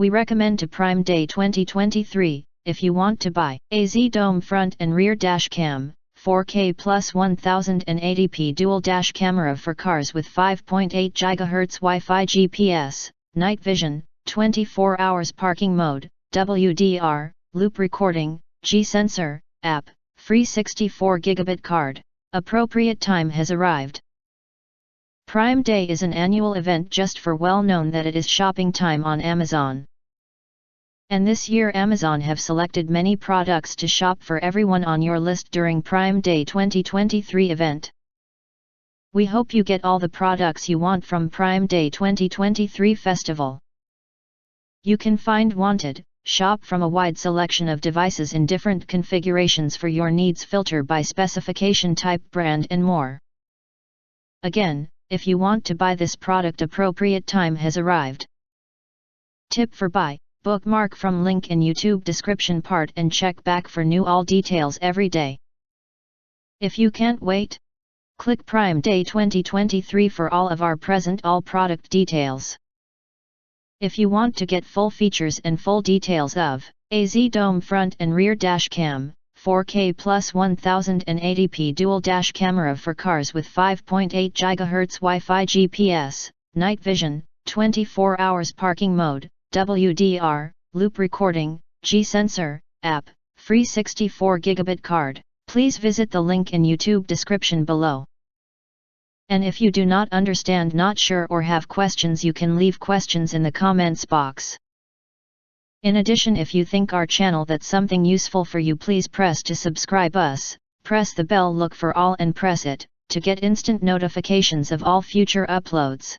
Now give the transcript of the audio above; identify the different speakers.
Speaker 1: We recommend to Prime Day 2023, if you want to buy AZDOME front and rear dash cam, 4K plus 1080p dual dash camera for cars with 5.8 GHz Wi-Fi GPS, night vision, 24 hours parking mode, WDR, loop recording, G-sensor, app, free 64 gigabit card. Appropriate time has arrived. Prime Day is an annual event just for well-known that it is shopping time on Amazon. And this year Amazon have selected many products to shop for everyone on your list during Prime Day 2023 event. We hope you get all the products you want from Prime Day 2023 festival. You can find wanted, shop from a wide selection of devices in different configurations for your needs, filter by specification, type, brand and more. Again, if you want to buy this product, appropriate time has arrived. Tip for buy. Bookmark from link in YouTube description part and check back for new all details every day. If you can't wait, click Prime Day 2023 for all of our present all product details. If you want to get full features and full details of AZDOME front and rear dash cam, 4K plus 1080p dual dash camera for cars with 5.8 GHz Wi-Fi GPS, night vision, 24 hours parking mode, WDR, loop recording, G-sensor, app, free 64 gigabit card, please visit the link in YouTube description below. And if you do not understand, not sure or have questions, you can leave questions in the comments box. In addition, if you think our channel that's something useful for you, please press to subscribe us, press the bell, look for all and press it, to get instant notifications of all future uploads.